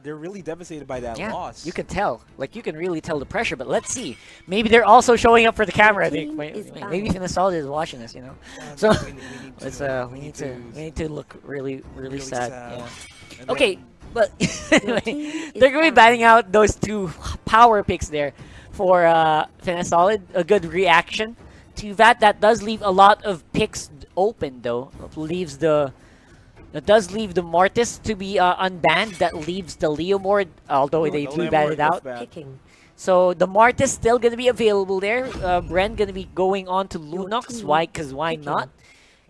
they're really devastated by that loss. You can tell. Like, you can really tell the pressure, but let's see. Maybe they're also showing up for the camera. I think. Maybe Finesse is watching us, you know. So we need to look really sad. Yeah. Okay, but anyway, they're going to be batting out those two power picks there for Finesse Solid. A good reaction to that. That does leave a lot of picks open, though. That does leave the Mortis to be unbanned. That leaves the Leomord, although they do ban it out. So the Mortis still going to be available there. Bren going to be going on to Lunox. Why? Because why not?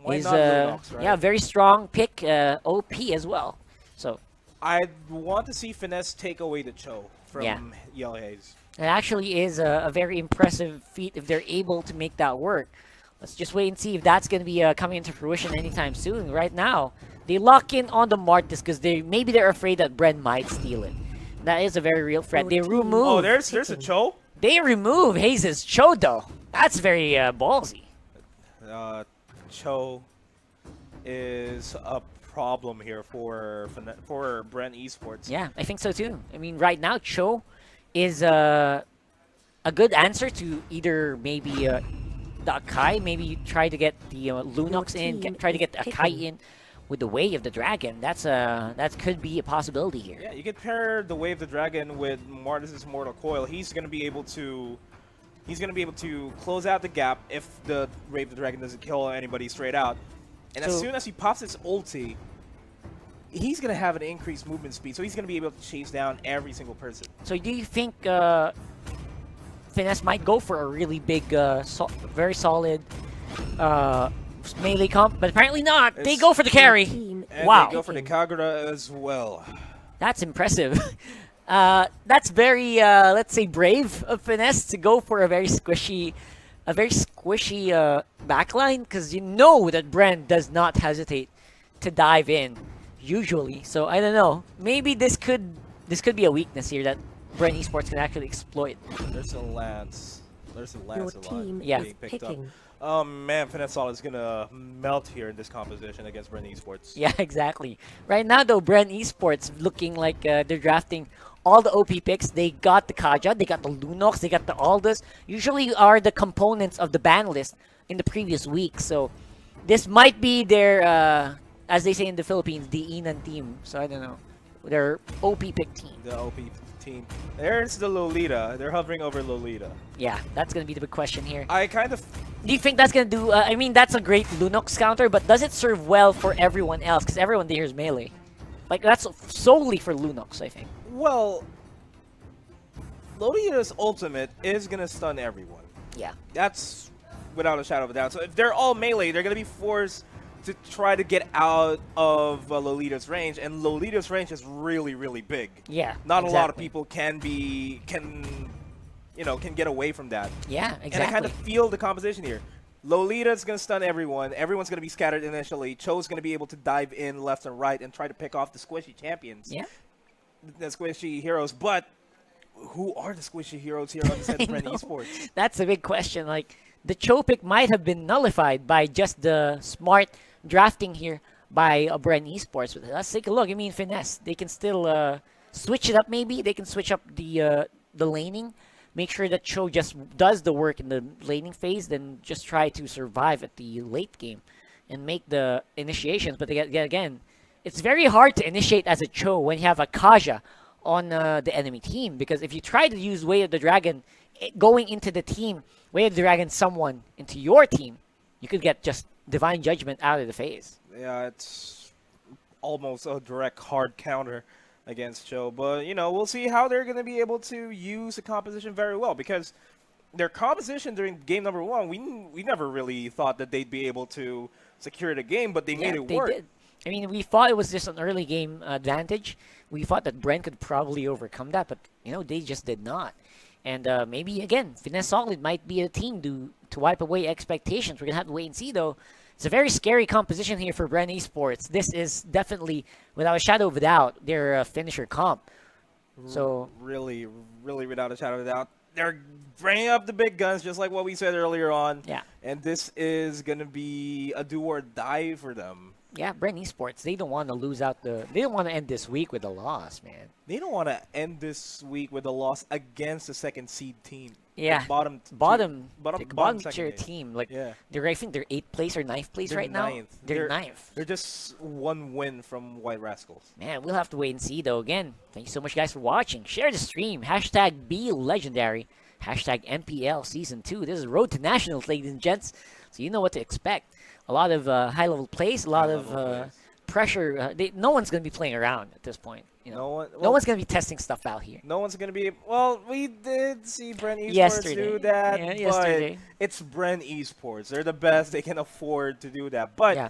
Why not Lunox, right? Yeah, very strong pick. OP as well. So I want to see Finesse take away the Cho from Yellow Haze. It actually is a very impressive feat if they're able to make that work. Let's just wait and see if that's going to be coming into fruition anytime soon. Right now, they lock in on the Mortis because maybe they're afraid that Bren might steal it. That is a very real threat. They remove. Oh, there's a Cho. They remove Haze's Cho though. That's very ballsy. Cho is a problem here for Bren Esports. Yeah, I think so too. I mean, right now Cho is a good answer to either maybe the Akai. Maybe you try to get the Lunox in, try to get the Akai in with the Way of the Dragon. That could be a possibility here. Yeah, you could pair the Way of the Dragon with Mortis' Mortal Coil. He's gonna be able to close out the gap if the Way of the Dragon doesn't kill anybody straight out. And as soon as he pops his ulti, he's gonna have an increased movement speed, so he's gonna be able to chase down every single person. So do you think Finesse might go for a really big, very solid melee comp, but apparently not. They go for the carry. And wow. They go for the Kagura as well. That's impressive. That's very, let's say, brave of Finesse to go for a very squishy backline, because you know that Bren does not hesitate to dive in usually. So I don't know. Maybe this could be a weakness here that Bren Esports can actually exploit. There's a Lance. There's a Lance being picked up. Oh man, Finesse Solid is gonna melt here in this composition against Bren Esports. Yeah, exactly. Right now though, Bren Esports looking like they're drafting all the OP picks. They got the Kaja, they got the Lunox, they got the Aldous. Usually are the components of the ban list in the previous week. So this might be their, as they say in the Philippines, the Inan team. So I don't know. Their OP pick team. The OP team. There's the Lolita. They're hovering over Lolita. Yeah, that's going to be the big question here. Do you think that's going to do... I mean, that's a great Lunox counter, but does it serve well for everyone else? Because everyone there is melee. Like, that's solely for Lunox, I think. Well, Lolita's ultimate is going to stun everyone. Yeah. That's without a shadow of a doubt. So if they're all melee, they're going to be forced to try to get out of Lolita's range, and Lolita's range is really, really big. Yeah, not a lot of people can get away from that. Yeah, exactly. And I kind of feel the composition here. Lolita's gonna stun everyone. Everyone's gonna be scattered initially. Cho's gonna be able to dive in left and right and try to pick off the squishy champions. Yeah, the squishy heroes. But who are the squishy heroes here on the set of Bren Esports? That's a big question. Like, the Cho pick might have been nullified by just the smart drafting here by Bren Esports. Let's take a look. I mean, Finesse, they can still switch it up maybe. They can switch up the laning. Make sure that Cho just does the work in the laning phase, then just try to survive at the late game and make the initiations. But again, it's very hard to initiate as a Cho when you have a Kaja on the enemy team, because if you try to use Way of the Dragon going into the team, Way of the Dragon someone into your team, you could get just Divine Judgment out of the phase. Yeah, it's almost a direct hard counter against Cho. But, you know, we'll see how they're going to be able to use the composition very well, because their composition during game number 1, we never really thought that they'd be able to secure the game, but they made it work. Did. I mean, we thought it was just an early game advantage. We thought that Bren could probably overcome that, but, you know, they just did not. And maybe, again, Finesse Solid might be a team to wipe away expectations. We're going to have to wait and see, though. It's a very scary composition here for Bren Esports. This is definitely, without a shadow of a doubt, their finisher comp. So really, really without a shadow of a doubt, they're bringing up the big guns, just like what we said earlier on. Yeah. And this is going to be a do or die for them. Yeah, Bren Esports, they don't want to lose out they don't want to end this week with a loss, man. They don't want to end this week with a loss against the second seed team. Yeah, The bottom bottom second tier game. team. Like, Yeah. I think they're 8th place or 9th place They're right now. ninth. They're 9th. They're just one win from White Rascals. Man, we'll have to wait and see, though. Again, thank you so much, guys, for watching. Share the stream. Hashtag Be Legendary. Hashtag MPL Season 2. This is Road to Nationals, ladies and gents. So you know what to expect. A lot of high-level plays, a lot of pressure. No one's going to be playing around at this point. You know? No one's going to be testing stuff out here. No one's going to be... Well, we did see Bren Esports Yesterday. do that, Yeah, but yesterday. it's Bren Esports. They're the best. They can afford to do that. But, Yeah.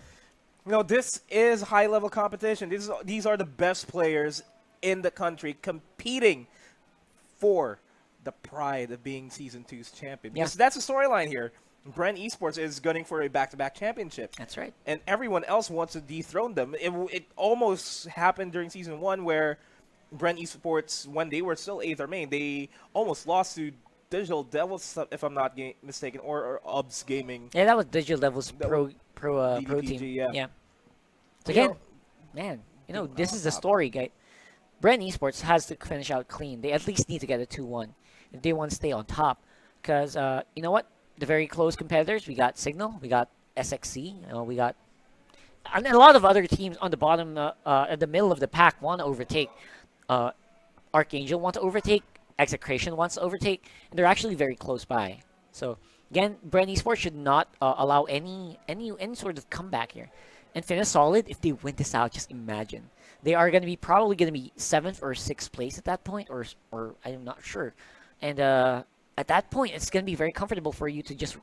you know, this is high-level competition. These are the best players in the country competing for the pride of being Season 2's champion. Yeah. Because that's the storyline here. Bren Esports is gunning for a back-to-back championship. That's right. And everyone else wants to dethrone them. It almost happened during Season 1 where Bren Esports, when they were still Aether Main, they almost lost to Digital Devils, if I'm not mistaken, or OBS Gaming. Yeah, that was Digital Devils That pro DDPG, team. yeah. So You again, man, this is the story, guy. Bren Esports has to finish out clean. They at least need to get a 2-1 if they want to stay on top. Because, you know what? The very close competitors, we got Cignal, we got SXC, we got... And a lot of other teams on the bottom, at the middle of the pack want to overtake. Archangel want to overtake, EXECRATION wants to overtake, and they're actually very close by. So, again, Bren Esports should not allow any sort of comeback here. And Finesse Solid, if they win this out, just imagine. They are going to be probably going to be 7th or 6th place at that point, or I'm not sure. And at that point, it's going to be very comfortable for you to just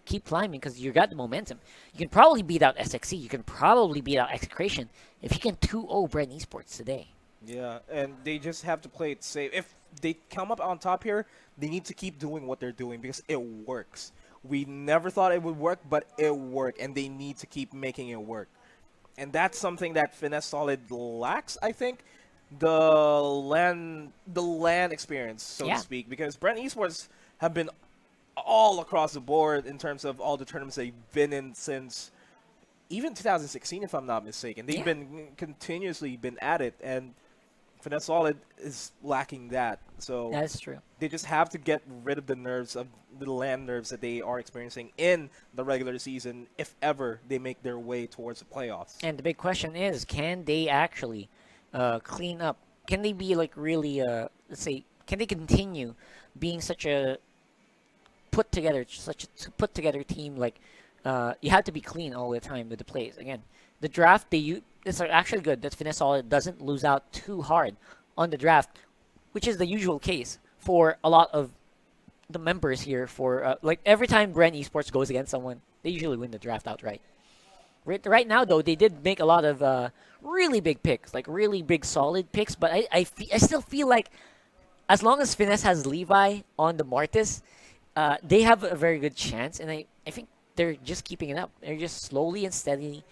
keep climbing because you got the momentum. You can probably beat out SXC. You can probably beat out EXECRATION if you can 2-0 Bren Esports today. Yeah, and they just have to play it safe. If they come up on top here, they need to keep doing what they're doing because it works. We never thought it would work, but it worked, and they need to keep making it work. And that's something that Finesse Solid lacks, I think. The LAN experience, so to speak, because Bren Esports have been all across the board in terms of all the tournaments they've been in since even 2016, if I'm not mistaken. They've been continuously been at it, and Finesse Solid is lacking that. So that's true. They just have to get rid of the nerves of the LAN nerves that they are experiencing in the regular season if ever they make their way towards the playoffs. And the big question is, can they actually clean up? Can they be like really, let's say, can they continue being such a put together team? Like you have to be clean all the time with the plays. Again, the draft it's actually good that Finesse Solid doesn't lose out too hard on the draft, which is the usual case for a lot of the members here. For like every time Bren Esports goes against someone, they usually win the draft outright. Right now, though, they did make a lot of really big picks, like really big, solid picks. But I still feel like as long as Finesse has Levi on the Mortis, they have a very good chance. And I think they're just keeping it up. They're just slowly and steadily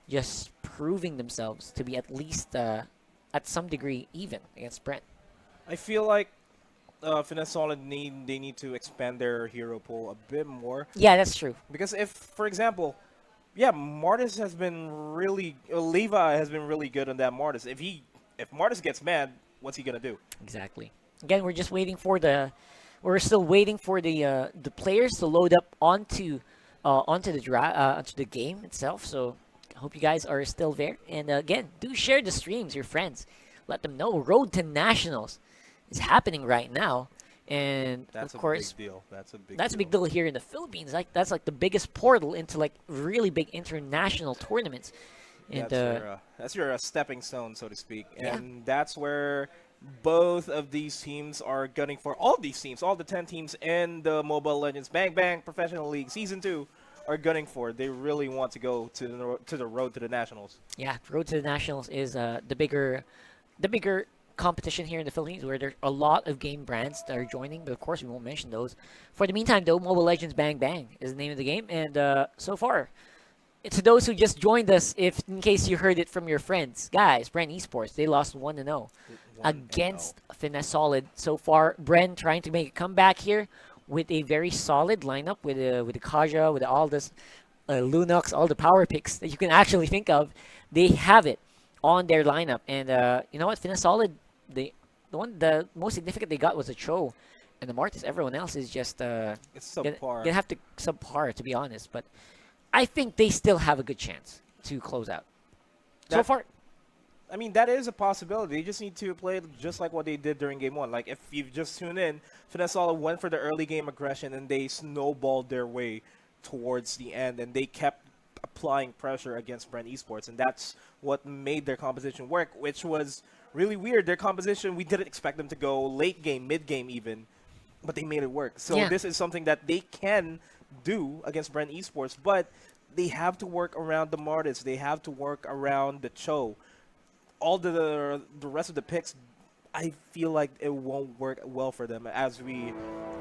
just proving themselves to be at least at some degree even against Brent. I feel like Finesse Solid they need to expand their hero pool a bit more. Yeah, that's true. Because if, for example, Martis has been really Levi has been really good on that Martis. If Martis gets mad, what's he gonna do? Exactly. Again, we're just waiting for we're still waiting for the players to load up onto the game itself. So I hope you guys are still there. And again, do share the streams, your friends. Let them know Road to Nationals is happening right now. And that's of course, a big deal. That's a big deal here in the Philippines. That's like the biggest portal into like really big international tournaments. And that's your stepping stone, so to speak. And that's where both of these teams are gunning for. All these teams, all the 10 teams in the Mobile Legends Bang Bang Professional League Season 2 are gunning for. They really want to go to the road to the Nationals. Yeah, Road to the Nationals is the bigger competition here in the Philippines, where there's a lot of game brands that are joining, but of course we won't mention those. For the meantime, though, Mobile Legends Bang Bang is the name of the game, and so far, to those who just joined us, if in case you heard it from your friends, guys, Bren Esports, they lost 1-0 against Finesse Solid. So far, Bren trying to make a comeback here with a very solid lineup with the Kaja, with the Aldous, Lunox, all the power picks that you can actually think of, they have it on their lineup. And you know what, Finesse Solid, the most significant they got was a Cho, and the Martis. Everyone else is just it's subpar. Gonna have to subpar, to be honest. But I think they still have a good chance to close out. So far, I mean, that is a possibility. They just need to play just like what they did during Game 1. Like, if you've just tuned in, Finesse Solid went for the early game aggression, and they snowballed their way towards the end, and they kept applying pressure against Bren Esports, and that's what made their composition work, which was really weird. Their composition, we didn't expect them to go late game, mid game even, but they made it work. So this is something that they can do against Bren Esports, but they have to work around the Martis. They have to work around the Cho. All the rest of the picks, I feel like it won't work well for them. As we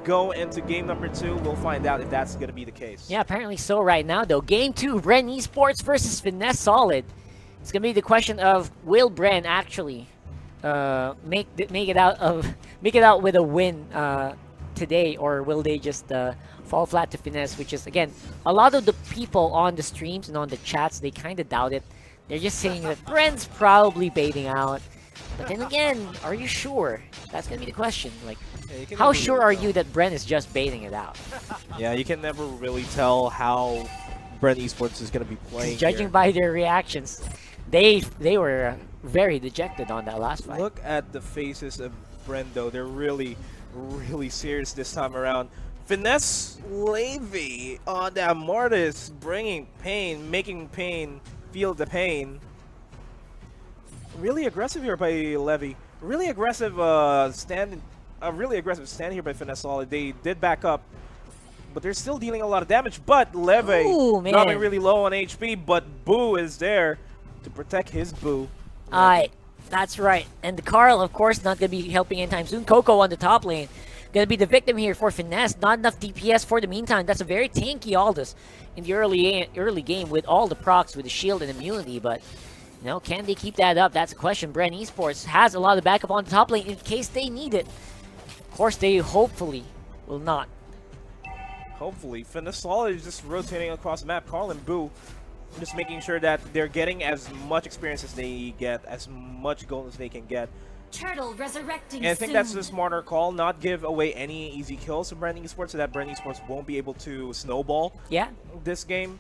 go into game number 2, we'll find out if that's going to be the case. Yeah, apparently so right now, though. Game 2, Bren Esports versus Finesse Solid. It's going to be the question of, will Bren actually make it out with a win today, or will they just fall flat to Finesse, which is, again, a lot of the people on the streams and on the chats, they kind of doubt it. They're just saying that Bren's probably baiting out. But then again, are you sure? That's going to be the question. Like, how sure are you that Bren is just baiting it out? Yeah, you can never really tell how Bren Esports is going to be playing. Judging by their reactions, they were very dejected on that last fight. Look at the faces of Bren, though. They're really, really serious this time around. Finesse Levy on that Martis, bringing pain, making pain feel the pain. Really aggressive here by Levy. Really aggressive stand here by Finesse Solid. They did back up, but they're still dealing a lot of damage. But Levy dropping really low on HP, but Boo is there to protect his Boo. That's right. And Carl, of course, not going to be helping anytime soon. Coco on the top lane. Going to be the victim here for Finesse. Not enough DPS for the meantime. That's a very tanky Aldous in the early game with all the procs, with the shield and immunity. But, you know, can they keep that up? That's a question. Bren Esports has a lot of backup on the top lane in case they need it. Of course, they hopefully will not. Hopefully. Finesse Solid is just rotating across the map. Carl and Boo just making sure that they're getting as much experience as they get, as much gold as they can get. Turtle resurrecting and I think that's the smarter call, not give away any easy kills to Bren Esports so that Bren Esports won't be able to snowball this game.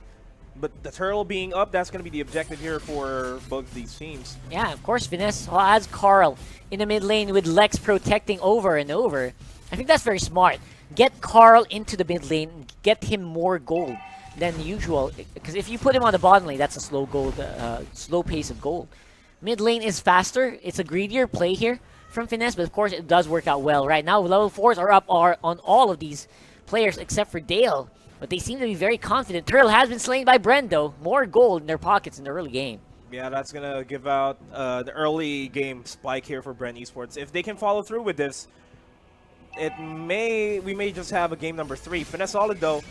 But the turtle being up, that's going to be the objective here for both of these teams. Yeah, of course, Finesse has Carl in the mid lane with Lex protecting over and over. I think that's very smart. Get Carl into the mid lane, get him more gold than usual. Because if you put him on the bottom lane, that's a slow pace of gold. Mid lane is faster. It's a greedier play here from Finesse, but of course it does work out well. Right now, level 4s are up on all of these players except for Dale, but they seem to be very confident. Turtle has been slain by Bren, though. More gold in their pockets in the early game. Yeah, that's going to give out the early game spike here for Bren Esports. If they can follow through with this, we may just have a game number 3. Finesse Solid, though,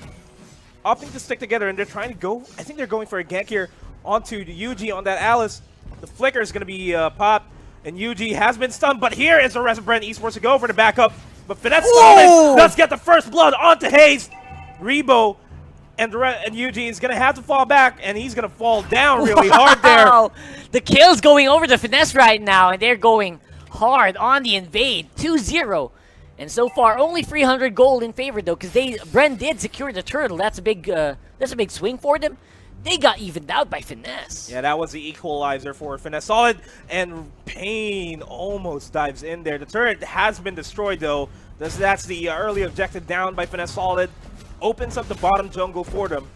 opting to stick together, and they're trying to go. I think they're going for a gank here onto the Yuji on that Alice. The flicker is going to be popped, and Yuji has been stunned, but here is the rest of Bren Esports to go for the backup. But Finesse Solid does get the first blood onto Hayes. Rebo and Yuji is going to have to fall back, and he's going to fall down really hard there. The kill's going over to Finesse right now, and they're going hard on the invade. 2-0. And so far, only 300 gold in favor, though, because Bren did secure the turtle. That's a big swing for them. They got evened out by Finesse. Yeah, that was the equalizer for Finesse Solid, and Pain almost dives in there. The turret has been destroyed, though. That's the early objective down by Finesse Solid. Opens up the bottom jungle for them.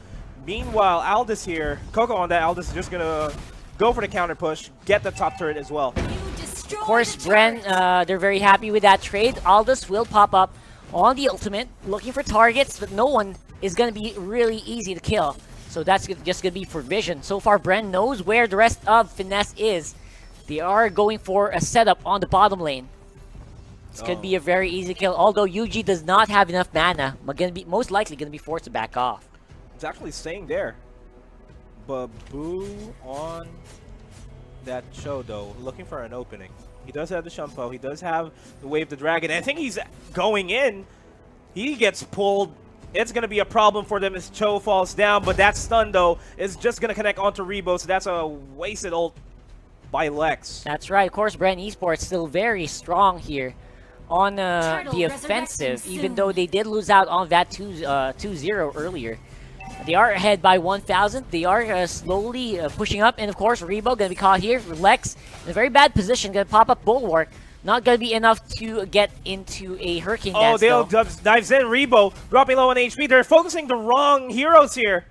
Meanwhile, Aldous here, Coco on that. Aldous is just going to go for the counter push, get the top turret as well. Of course, Bren, they're very happy with that trade. Aldous will pop up on the ultimate, looking for targets, but no one is going to be really easy to kill. So that's just going to be for vision. So far, Bren knows where the rest of Finesse is. They are going for a setup on the bottom lane. This could be a very easy kill, although Yuji does not have enough mana. Most likely going to be forced to back off. It's actually staying there. But Boo on that Cho, though, looking for an opening. He does have the Shumpo. He does have the Wave the Dragon. I think he's going in. He gets pulled it's going to be a problem for them as Cho falls down. But that stun, though, is just going to connect onto Rebo, so that's a wasted ult by Lex. That's right. Of course, Bren Esports still very strong here on the offensive, even though they did lose out on that 2-0 earlier. They are ahead by 1,000. They are slowly pushing up, and of course, Rebo going to be caught here. Lex in a very bad position, going to pop up Bulwark. Not going to be enough to get into a Hurricane Dance, Dale dives in. Rebo dropping low on HP. They're focusing the wrong heroes here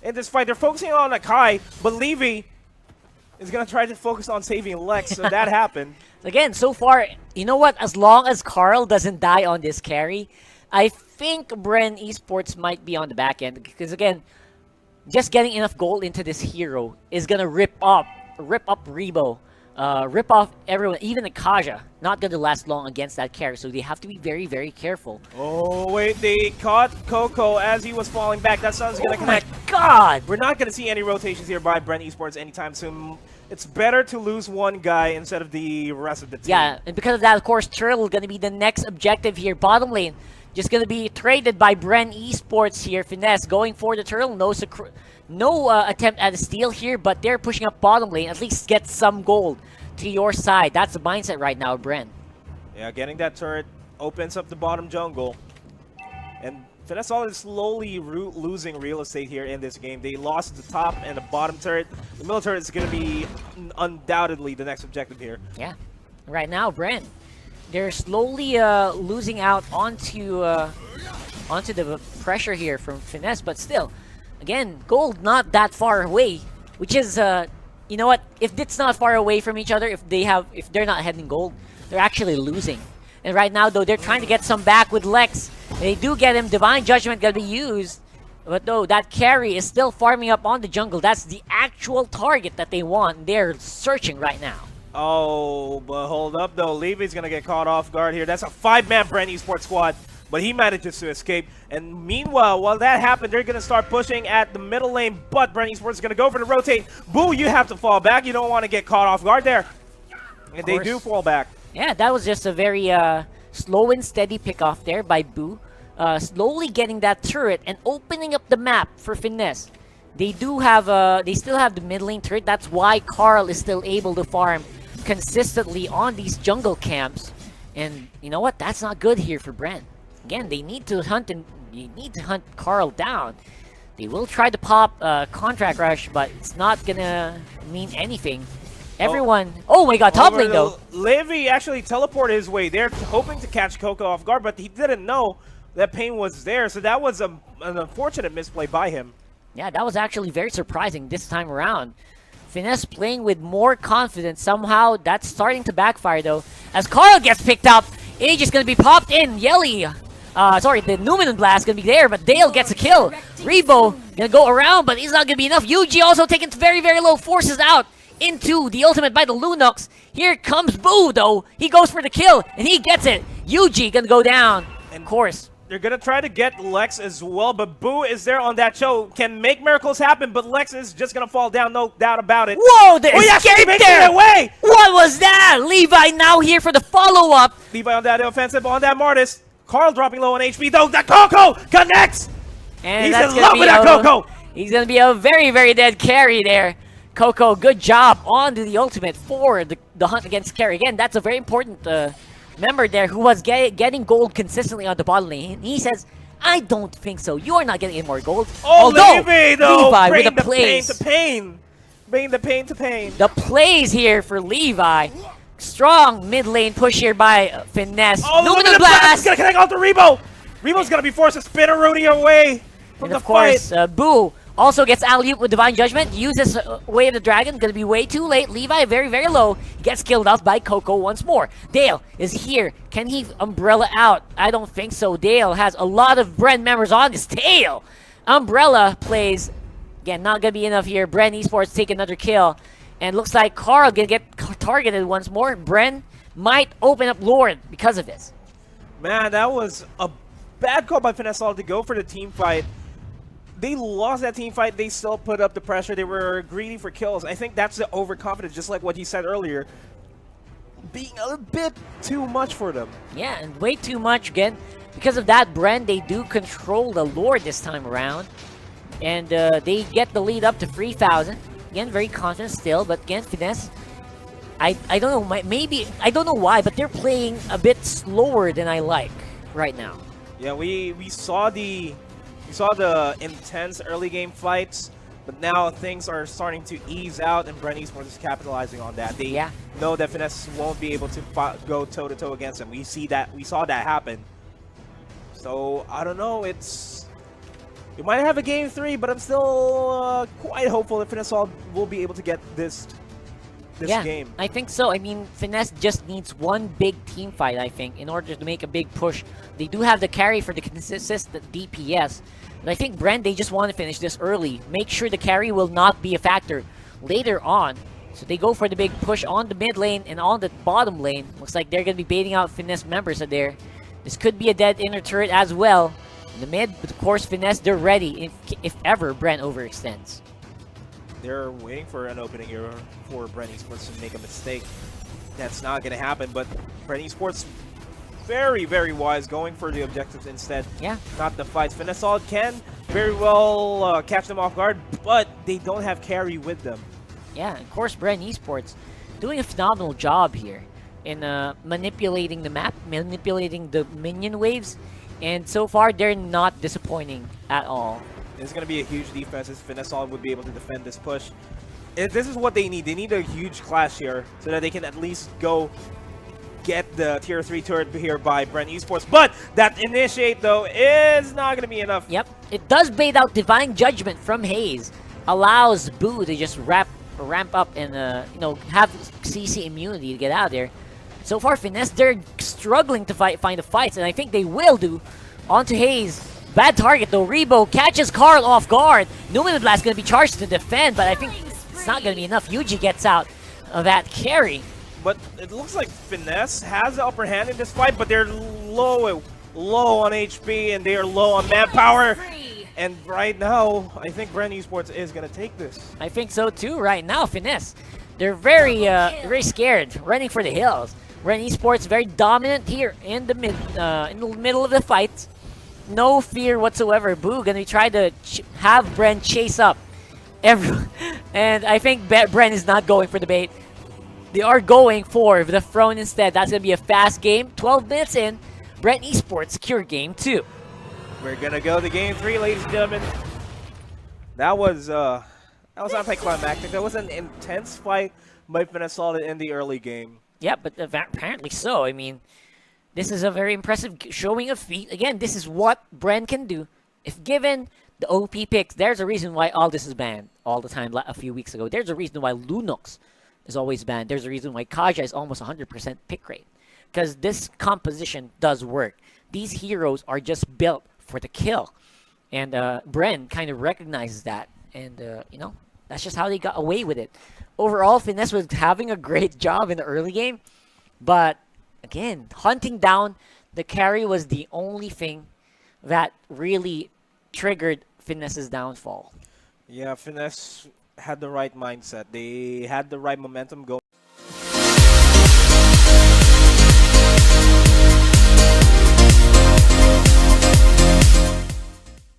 in this fight. They're focusing on Akai, but Levy is going to try to focus on saving Lex, so that happened. Again, so far, you know what? As long as Carl doesn't die on this carry, I think Bren Esports might be on the back end. Because again, just getting enough gold into this hero is going to rip up Rebo. Rip off everyone, even the Kaja. Not going to last long against that carry, so they have to be very, very careful. Oh, wait, they caught Coco as he was falling back. That sun's going to connect. Oh my god! We're not going to see any rotations here by Bren Esports anytime soon. It's better to lose one guy instead of the rest of the team. Yeah, and because of that, of course, Turtle going to be the next objective here. Bottom lane, just going to be traded by Bren Esports here. Finesse going for the Turtle. No attempt at a steal here, but they're pushing up bottom lane. At least get some gold to your side. That's the mindset right now, Bren. Yeah, getting that turret opens up the bottom jungle. And Finesse is slowly losing real estate here in this game. They lost the top and the bottom turret. The middle turret is going to be undoubtedly the next objective here. Yeah. Right now, Bren, they're slowly losing out onto the pressure here from Finesse, but still, again, gold not that far away, which is you know what? If it's not far away from each other, if they're not heading gold, they're actually losing. And right now, though, they're trying to get some back with Lex. They do get him. Divine Judgment gonna be used, but though that carry is still farming up on the jungle. That's the actual target that they want. They're searching right now. Oh, but hold up though. Levy's gonna get caught off guard here. That's a 5-man Bren Esports squad, but he manages to escape. And meanwhile, while that happened, they're gonna start pushing at the middle lane, but Bren Esports is gonna go for the rotate. Boo, you have to fall back. You don't want to get caught off guard there. And they do fall back. Yeah, that was just a very slow and steady pick off there by Boo. Slowly getting that turret and opening up the map for Finesse. They still have the mid lane turret. That's why Carl is still able to farm consistently on these jungle camps. And you know what? That's not good here for Bren. Again, they need to hunt Carl down. They will try to pop contract rush, but it's not gonna mean anything. Everyone, oh my god, top lane though. Levy actually teleported his way. They're hoping to catch Coco off guard, but he didn't know that Pain was there, so that was an unfortunate misplay by him. Yeah, that was actually very surprising this time around. Finesse playing with more confidence. Somehow, that's starting to backfire though. As Carl gets picked up, Age is going to be popped in. Yelly, sorry, the Numinous Blast going to be there, but Dale gets a kill. Rebo going to go around, but he's not going to be enough. Yuji also taking very, very low, forces out into the ultimate by the Lunox. Here comes Boo though. He goes for the kill, and he gets it. Yuji going to go down, and of course. They're going to try to get Lex as well, but Boo is there on that show. Can make miracles happen, but Lex is just going to fall down, no doubt about it. Whoa, the escape there! Away. What was that? Levi now here for the follow-up. Levi on that offensive, on that Martis. Carl dropping low on HP, though. The Coco connects! And he's that's in love with that Coco! He's going to be a very, very dead carry there. Coco, good job on to the ultimate for the hunt against carry. Again, that's a very important member there who was getting gold consistently on the bottom lane. He says, I don't think so. You are not getting any more gold. Oh, Levi, though! Levi Bring with the the plays. pain to pain. Bring the pain to pain. The plays here for Levi. Strong mid lane push here by Finesse. Oh, Luminous Blast! He's going to connect onto Rebo! Rebo's going to be forced to spin a Rooney away from And the of course, fight. Boo also gets alley-oop with Divine Judgment. Uses Way of the Dragon. Gonna be way too late. Levi very, very low. He gets killed off by Coco once more. Dale is here. Can he umbrella out? I don't think so. Dale has a lot of Bren members on his tail. Umbrella plays. Again, not gonna be enough here. Bren Esports take another kill. And looks like Carl gonna get targeted once more. Bren might open up Lord because of this. Man, that was a bad call by Finesse to go for the team fight. They lost that team fight. They still put up the pressure. They were greedy for kills. I think that's the overconfidence, just like what he said earlier, being a bit too much for them. Yeah, and way too much. Again, because of that, Bren, they do control the lore this time around. And they get the lead up to 3,000. Again, very confident still, but again, Finesse, I don't know, maybe, I don't know why, but they're playing a bit slower than I like right now. Yeah, we saw the intense early game fights, but now things are starting to ease out, and Bren Esports is capitalizing on that. They know that Finesse won't be able to go toe to toe against them. We saw that happen. So I don't know. We might have a game 3, but I'm still quite hopeful that Finesse will be able to get this game. I think so. I mean, Finesse just needs one big team fight, I think, in order to make a big push. They do have the carry for the consistent DPS, but I think Bren, they just want to finish this early. Make sure the carry will not be a factor later on. So they go for the big push on the mid lane and on the bottom lane. Looks like they're going to be baiting out Finesse members in there. This could be a dead inner turret as well. In the mid, but of course, Finesse, they're ready if ever Bren overextends. They're waiting for an opening here for Bren Esports to make a mistake. That's not going to happen, but Bren Esports, very, very wise, going for the objectives instead. Yeah. Not the fights. Finesse can very well catch them off guard, but they don't have carry with them. Yeah, of course, Bren Esports doing a phenomenal job here in manipulating the map, manipulating the minion waves. And so far, they're not disappointing at all. It's going to be a huge defense as Finesse would be able to defend this push. This is what they need. They need a huge clash here so that they can at least go get the tier 3 turret here by Bren Esports. But that initiate, though, is not going to be enough. Yep. It does bait out Divine Judgment from Haze. Allows Boo to just ramp up and, have CC immunity to get out of there. So far, Finesse, they're struggling to find the fights, and I think they will do. Onto Haze. Bad target, though. Rebo catches Carl off guard. Numinous Blast going to be charged to defend, but I think it's not going to be enough. Yuji gets out of that carry. But it looks like Finesse has the upper hand in this fight, but they're low on HP, and they are low on manpower. And right now, I think Bren Esports is going to take this. I think so, too, right now. Finesse, they're very scared, running for the hills. Bren Esports very dominant here in the middle of the fight. No fear whatsoever. Boo gonna try to have Bren chase up everyone, and I think Bren is not going for the bait. They are going for the throne instead. That's gonna be a fast game. 12 minutes in, Bren Esports secure game 2. We're gonna go to game 3, ladies and gentlemen. That was anticlimactic. That was an intense fight by Finesse in the early game. Yeah, but apparently so. I mean, this is a very impressive showing of feat. Again, this is what Bren can do. If given the OP picks, there's a reason why all this is banned all the time a few weeks ago. There's a reason why Lunox is always banned. There's a reason why Kaja is almost 100% pick rate. Because this composition does work. These heroes are just built for the kill. And Bren kind of recognizes that. And, that's just how they got away with it. Overall, Finesse was having a great job in the early game. But, again, hunting down the carry was the only thing that really triggered Finesse's downfall. Yeah, Finesse had the right mindset. They had the right momentum going.